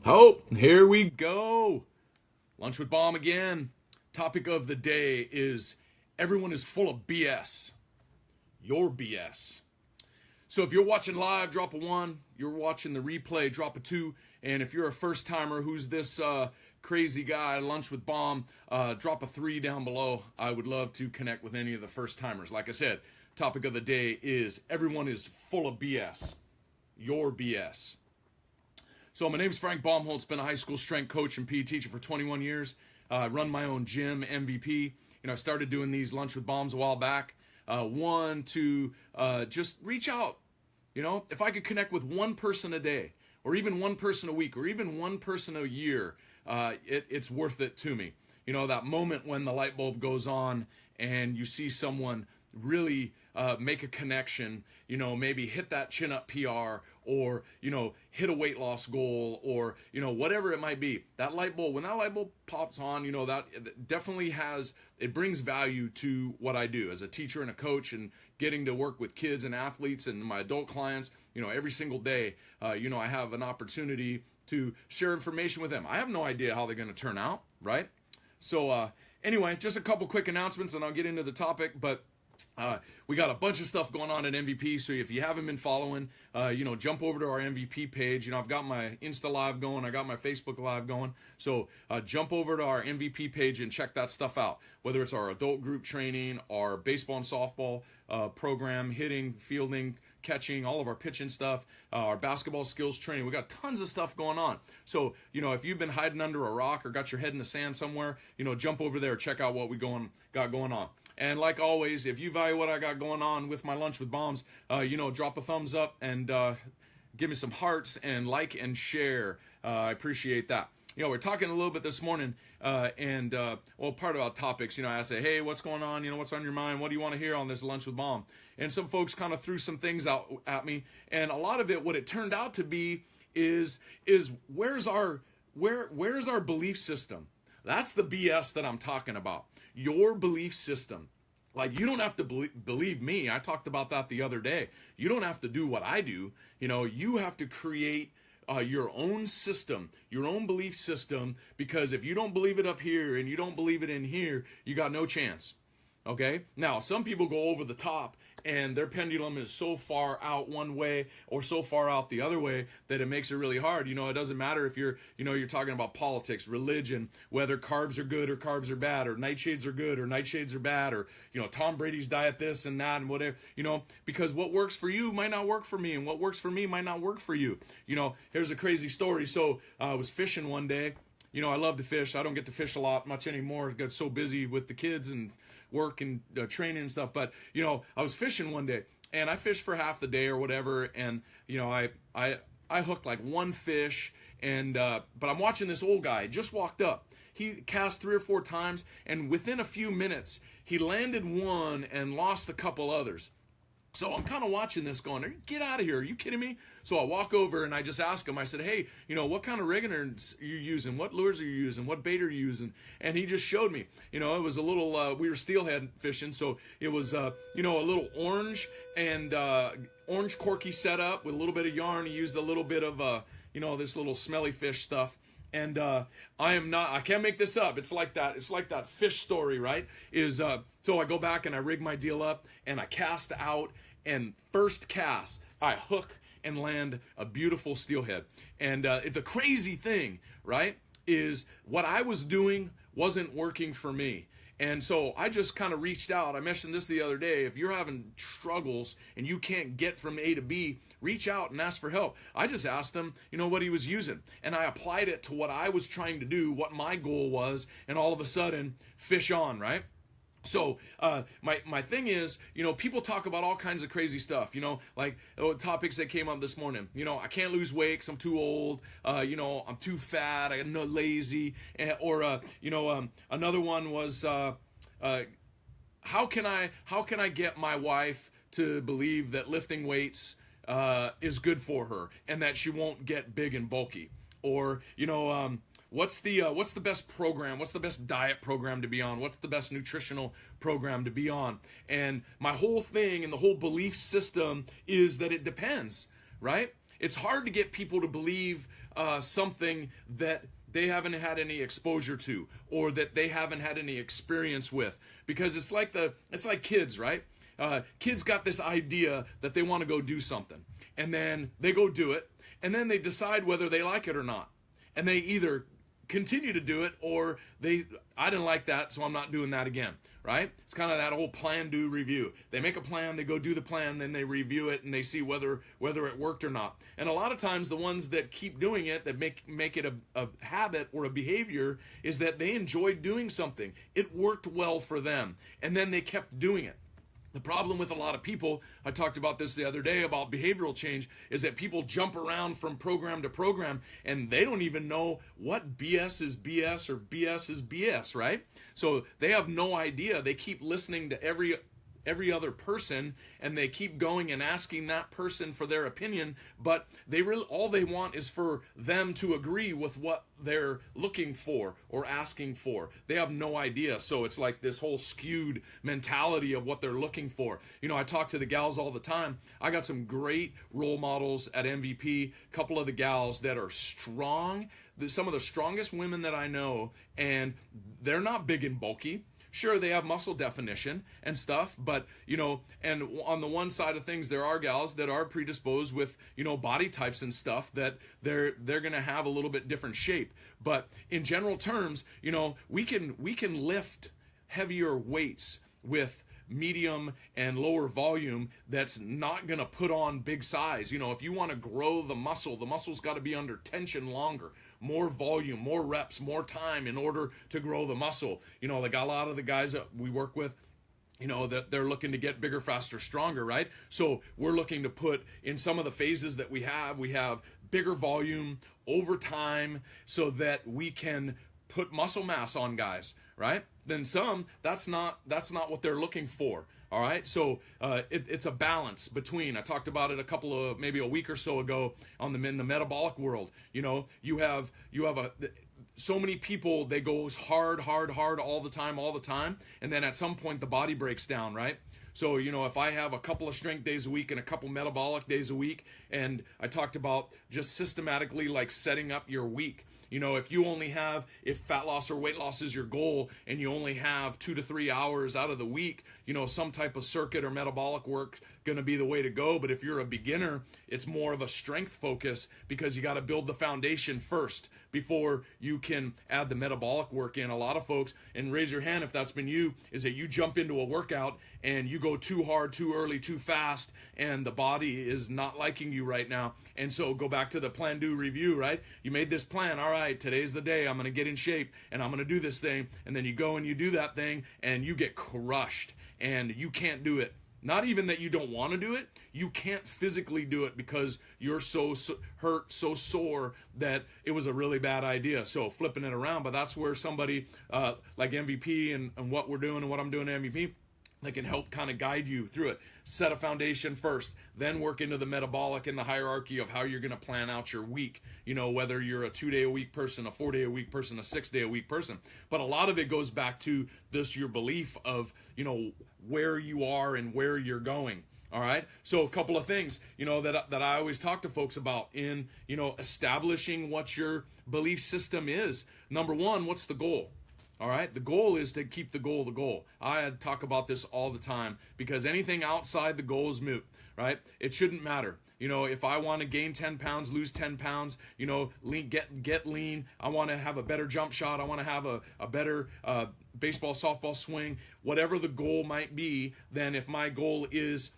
Oh, here we go. Lunch with Baum again. Topic of the day is everyone is full of BS. Your BS. So if you're watching live, drop a 1. You're watching the replay, drop a 2. And if you're a first timer, who's this crazy guy, Lunch with Baum, drop a 3 down below. I would love to connect with any of the first timers. Like I said, topic of the day is everyone is full of BS. Your BS. So my name is Frank Baumholtz, been a high school strength coach and PE teacher for 21 years. I run my own gym, MVP. I started doing these Lunch with Baums a while back. One, to just reach out. If I could connect with one person a day, or even one person a week, or even one person a year, it's worth it to me. That moment when the light bulb goes on and you see someone really make a connection, maybe hit that chin-up PR, or, hit a weight loss goal, or, whatever it might be. That light bulb, when that light bulb pops on, that definitely it brings value to what I do as a teacher and a coach, and getting to work with kids and athletes and my adult clients, every single day. I have an opportunity to share information with them. I have no idea how they're going to turn out, right? So anyway, just a couple quick announcements and I'll get into the topic, but we got a bunch of stuff going on at MVP, so if you haven't been following, jump over to our MVP page. I've got my Insta Live going, I got my Facebook Live going, so jump over to our MVP page and check that stuff out, whether it's our adult group training, our baseball and softball program, hitting, fielding, catching, all of our pitching stuff, our basketball skills training. We got tons of stuff going on. So, if you've been hiding under a rock or got your head in the sand somewhere, jump over there, check out what we got going on. And like always, if you value what I got going on with my Lunch with Baums, drop a thumbs up and give me some hearts and like and share. I appreciate that. We're talking a little bit this morning, and part about topics. I say, hey, what's going on? What's on your mind? What do you want to hear on this Lunch with Baum? And some folks kind of threw some things out at me, and a lot of it, what it turned out to be, is where's our belief system? That's the BS that I'm talking about. Your belief system. Like, you don't have to believe me. I talked about that the other day. You don't have to do what I do. You have to create your own system, your own belief system, because if you don't believe it up here and you don't believe it in here, you got no chance. Okay? Now, some people go over the top and their pendulum is so far out one way or so far out the other way that it makes it really hard. It doesn't matter if you're talking about politics, religion, whether carbs are good or carbs are bad, or nightshades are good or nightshades are bad, or, Tom Brady's diet this and that and whatever, because what works for you might not work for me, and what works for me might not work for you. Here's a crazy story. So I was fishing one day. I love to fish. I don't get to fish a lot much anymore. I got so busy with the kids and work and training and stuff, but I was fishing one day and I fished for half the day or whatever, and I hooked like one fish, and but I'm watching this old guy just walked up. He cast 3 or 4 times, and within a few minutes he landed one and lost a couple others. So I'm kind of watching this going, get out of here, are you kidding me? So I walk over and I just ask him, I said, hey, what kind of rigging are you using? What lures are you using? What bait are you using? And he just showed me. It was a little, we were steelhead fishing, so it was, a little orange and orange corky setup with a little bit of yarn. He used a little bit of, this little smelly fish stuff. And I can't make this up. It's like that fish story, right? So I go back and I rig my deal up and I cast out, and first cast, I hook and land a beautiful steelhead. And the crazy thing, right, is what I was doing wasn't working for me. And so I just kind of reached out. I mentioned this the other day. If you're having struggles and you can't get from A to B, reach out and ask for help. I just asked him, what he was using. And I applied it to what I was trying to do, what my goal was, and all of a sudden, fish on, right? So my thing is, people talk about all kinds of crazy stuff, like topics that came up this morning. I can't lose weight because I'm too old. I'm too fat. I'm lazy. Or another one was, how can I get my wife to believe that lifting weights is good for her and that she won't get big and bulky? Or what's the best program? What's the best diet program to be on? What's the best nutritional program to be on? And my whole thing and the whole belief system is that it depends, right? It's hard to get people to believe something that they haven't had any exposure to, or that they haven't had any experience with. Because it's like kids, right? Kids got this idea that they want to go do something, and then they go do it, and then they decide whether they like it or not, and they either continue to do it, or I didn't like that, so I'm not doing that again, right? It's kind of that whole plan, do, review. They make a plan, they go do the plan, then they review it, and they see whether it worked or not. And a lot of times the ones that keep doing it, that make it a habit or a behavior, is that they enjoyed doing something. It worked well for them, and then they kept doing it. The problem with a lot of people, I talked about this the other day about behavioral change, is that people jump around from program to program and they don't even know what BS is BS or BS is BS, right? So they have no idea. They keep listening to every other person, and they keep going and asking that person for their opinion, but all they want is for them to agree with what they're looking for or asking for. They have no idea. So it's like this whole skewed mentality of what they're looking for. I talk to the gals all the time. I got some great role models at MVP, a couple of the gals that are strong, some of the strongest women that I know, and they're not big and bulky. Sure, they have muscle definition and stuff, but, and on the one side of things, there are gals that are predisposed with, body types and stuff that they're going to have a little bit different shape. But in general terms, we can lift heavier weights with medium and lower volume that's not going to put on big size. If you want to grow the muscle's got to be under tension longer. More volume, more reps, more time in order to grow the muscle. Like a lot of the guys that we work with, that they're looking to get bigger, faster, stronger, right? So we're looking to put in some of the phases that we have bigger volume over time so that we can put muscle mass on guys, right? Then some, that's not what they're looking for. All right, so it's a balance between. I talked about it maybe a week or so ago in the metabolic world. You have so many people, they go hard all the time, and then at some point the body breaks down, right? So, if I have a couple of strength days a week and a couple metabolic days a week, and I talked about just systematically like setting up your week. If fat loss or weight loss is your goal and you only have 2 to 3 hours out of the week, some type of circuit or metabolic work going to be the way to go. But if you're a beginner, it's more of a strength focus because you got to build the foundation first before you can add the metabolic work in. A lot of folks, and raise your hand if that's been you, is that you jump into a workout and you go too hard, too early, too fast, and the body is not liking you right now. And so go back to the plan, do, review, right? You made this plan. All right, today's the day. I'm going to get in shape and I'm going to do this thing. And then you go and you do that thing and you get crushed and you can't do it. Not even that you don't want to do it. You can't physically do it because you're so hurt, so sore that it was a really bad idea. So flipping it around, but that's where somebody like MVP and what we're doing and what I'm doing at MVP, that can help kind of guide you through it. Set a foundation first, then work into the metabolic and the hierarchy of how you're going to plan out your week. Whether you're a 2-day-a-week person, a 4-day-a-week person, a 6-day-a-week person. But a lot of it goes back to your belief of, where you are and where you're going. All right. So a couple of things, that I always talk to folks about in, establishing what your belief system is. Number one, what's the goal? All right. The goal is to keep the goal. I talk about this all the time because anything outside the goal is moot, right? It shouldn't matter. If I want to gain 10 pounds, lose 10 pounds, get lean. I want to have a better jump shot. I want to have a better baseball, softball swing, whatever the goal might be. Then if my goal is,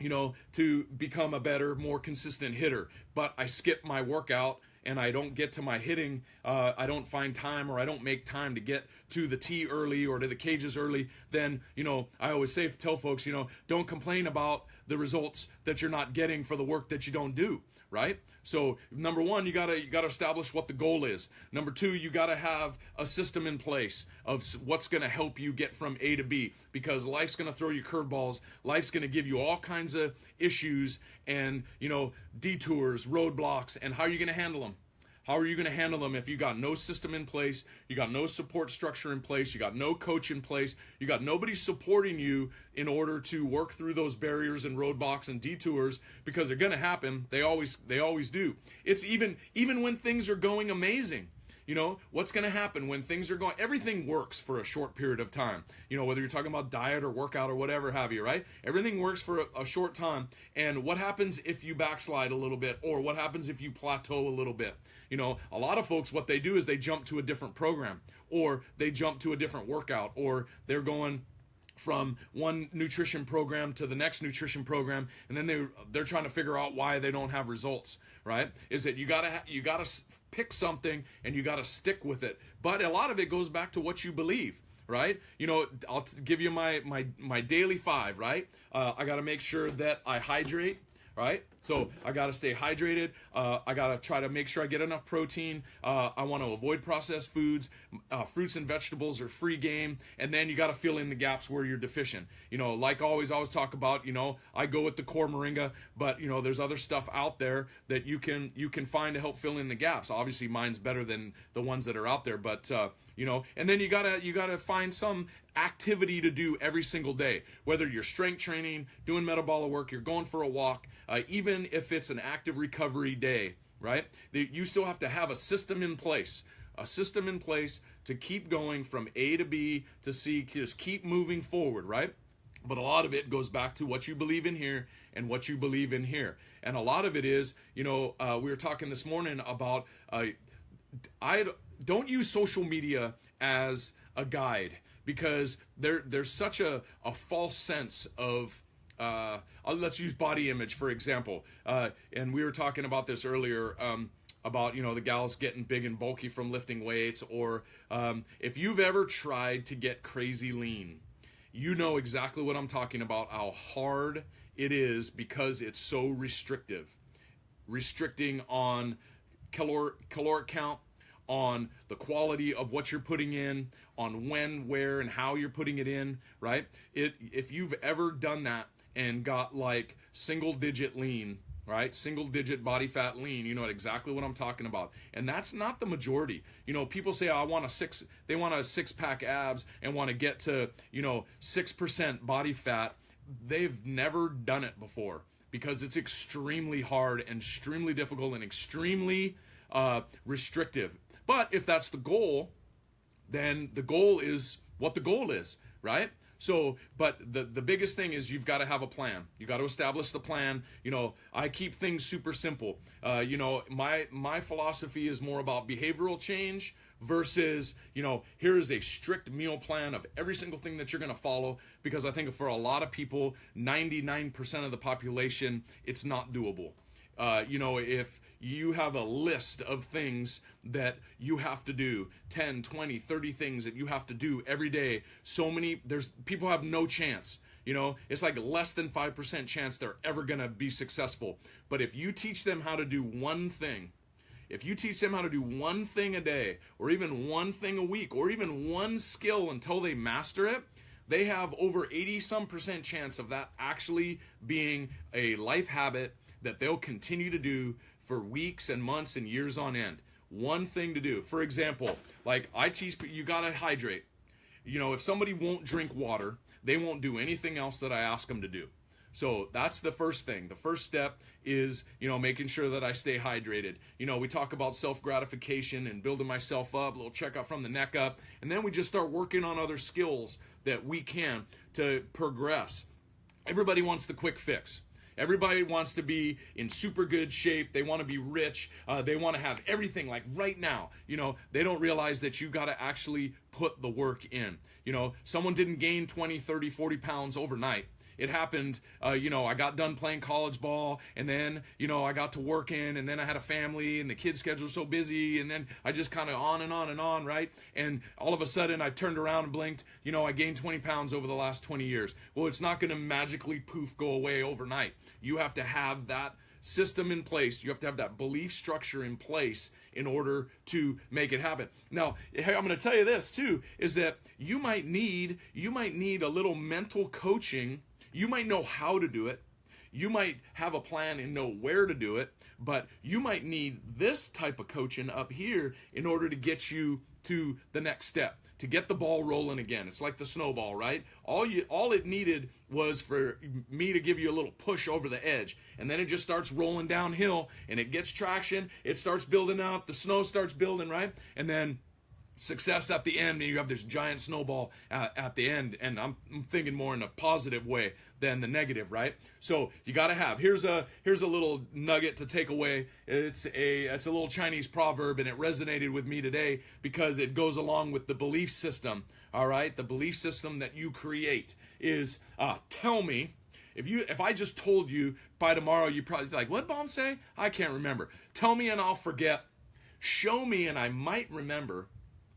to become a better, more consistent hitter, but I skip my workout and I don't get to my hitting, I don't find time or I don't make time to get to the tee early or to the cages early, then, I always tell folks, don't complain about the results that you're not getting for the work that you don't do, right? So number one, you gotta establish what the goal is. Number two, you gotta have a system in place of what's gonna help you get from A to B, because life's gonna throw you curveballs. Life's gonna give you all kinds of issues and detours, roadblocks, and how are you gonna handle them? How are you going to handle them if you got no system in place, you got no support structure in place, you got no coach in place, you got nobody supporting you in order to work through those barriers and roadblocks and detours, because they're going to happen. They always do. It's even when things are going amazing. You know, what's going to happen when things are going, everything works for a short period of time. You know, whether you're talking about diet or workout or whatever have you, right? Everything works for a short time. And what happens if you backslide a little bit, or what happens if you plateau a little bit? You know, a lot of folks, what they do is they jump to a different program, or they jump to a different workout, or they're going from one nutrition program to the next nutrition program, and then they're trying to figure out why they don't have results, right? Is that you gotta pick something and you gotta stick with it. But a lot of it goes back to what you believe, right? You know, I'll give you my daily 5, right? I gotta make sure that I hydrate, right? So I got to stay hydrated. I got to try to make sure I get enough protein. I want to avoid processed foods. Fruits and vegetables are free game. And then you got to fill in the gaps where you're deficient. You know, like always talk about, you know, I go with the core moringa, but you know, there's other stuff out there that you can find to help fill in the gaps. Obviously mine's better than the ones that are out there, but you know, and then you gotta find some activity to do every single day, whether you're strength training, doing metabolic work, you're going for a walk, even if it's an active recovery day, right? You still have to have a system in place to keep going from A to B to C, just keep moving forward, right? But a lot of it goes back to what you believe in here and what you believe in here. And a lot of it is, you know, we were talking this morning about, I don't use social media as a guide, because there's such a false sense of, let's use body image, for example. And we were talking about this earlier, about, you know, the gals getting big and bulky from lifting weights, or if you've ever tried to get crazy lean, you know exactly what I'm talking about, how hard it is, because it's so restricting on caloric count, on the quality of what you're putting in, on when, where, and how you're putting it in, right? If you've ever done that and got like single digit lean, right? Single digit body fat lean, you know exactly what I'm talking about. And that's not the majority. You know, people say, oh, they want a 6-pack abs and want to get to, you know, 6% body fat. They've never done it before, because it's extremely hard and extremely difficult and extremely restrictive. But if that's the goal, then the goal is what the goal is, right? So, but the biggest thing is you've got to have a plan. You got to establish the plan. You know, I keep things super simple. You know, my philosophy is more about behavioral change versus, you know, here is a strict meal plan of every single thing that you're going to follow, because I think for a lot of people, 99% of the population, it's not doable. You know, if you have a list of things that you have to do, 10, 20, 30 things that you have to do every day, people have no chance. You know, it's like less than 5% chance they're ever going to be successful. But if you teach them how to do one thing, if you teach them how to do one thing a day, or even one thing a week, or even one skill until they master it, they have over 80% chance of that actually being a life habit that they'll continue to do for weeks and months and years on end. One thing to do. For example, like I teach, you gotta hydrate. You know, if somebody won't drink water, they won't do anything else that I ask them to do. So that's the first thing. The first step is, you know, making sure that I stay hydrated. You know, we talk about self-gratification and building myself up, a little checkup from the neck up, and then we just start working on other skills that we can to progress. Everybody wants the quick fix. Everybody wants to be in super good shape. They want to be rich. They want to have everything like right now. You know, they don't realize that you got to actually put the work in. You know, someone didn't gain 20, 30, 40 pounds overnight. It happened, you know, I got done playing college ball, and then, you know, I got to working, and then I had a family, and the kid's schedule was so busy, and then I just kind of on and on and on, right? And all of a sudden, I turned around and blinked, you know, I gained 20 pounds over the last 20 years. Well, it's not going to magically poof go away overnight. You have to have that system in place. You have to have that belief structure in place in order to make it happen. Now, I'm going to tell you this too, is that you might need a little mental coaching. You might know how to do it. You might have a plan and know where to do it, but you might need this type of coaching up here in order to get you to the next step, to get the ball rolling again. It's like the snowball, right? All it needed was for me to give you a little push over the edge, and then it just starts rolling downhill, and it gets traction, it starts building up, the snow starts building, right? And then success at the end, and you have this giant snowball at the end. And I'm thinking more in a positive way than the negative, right? So you got to have, here's a little nugget to take away. It's a little Chinese proverb, and it resonated with me today because it goes along with the belief system. All right, the belief system that you create is tell me. If I just told you by tomorrow, you probably like, what Baum say? I can't remember. Tell me and I'll forget. Show me and I might remember.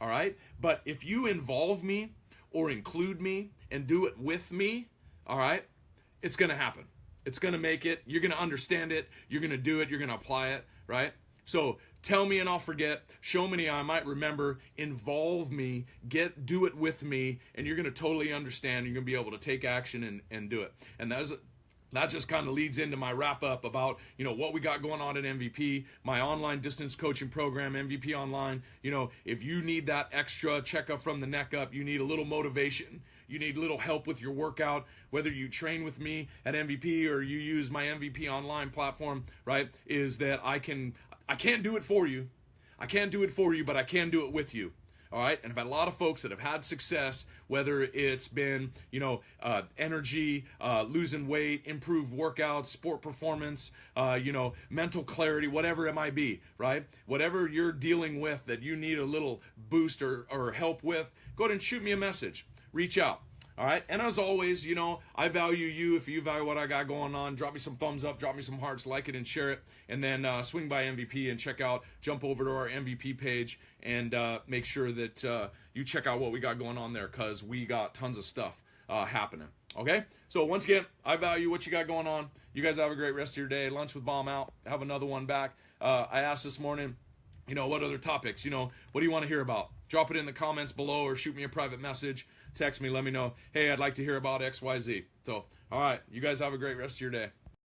All right, but if you involve me or include me and do it with me, all right, it's going to happen. It's going to make it. You're going to understand it. You're going to do it. You're going to apply it, right? So tell me and I'll forget. Show me I might remember. Involve me. Do it with me, and you're going to totally understand. You're going to be able to take action and do it. And that just kind of leads into my wrap up about, what we got going on at MVP, my online distance coaching program, MVP Online. If you need that extra checkup from the neck up, you need a little motivation, you need a little help with your workout, whether you train with me at MVP or you use my MVP Online platform, right, is that I can't do it for you. I can't do it for you, but I can do it with you. All right, and I've had a lot of folks that have had success, whether it's been, energy, losing weight, improved workouts, sport performance, mental clarity, whatever it might be, right? Whatever you're dealing with that you need a little boost or help with, go ahead and shoot me a message. Reach out. All right, and as always, I value you. If you value what I got going on, drop me some thumbs up, drop me some hearts, like it and share it, and then swing by MVP and jump over to our MVP page and make sure that you check out what we got going on there, because we got tons of stuff happening. Okay, so once again, I value what you got going on. You guys have a great rest of your day. Lunch with Baum out. Have another one back. I asked this morning, what other topics, what do you want to hear about? Drop it in the comments below or shoot me a private message. Text me, let me know, hey, I'd like to hear about XYZ. So, all right, you guys have a great rest of your day.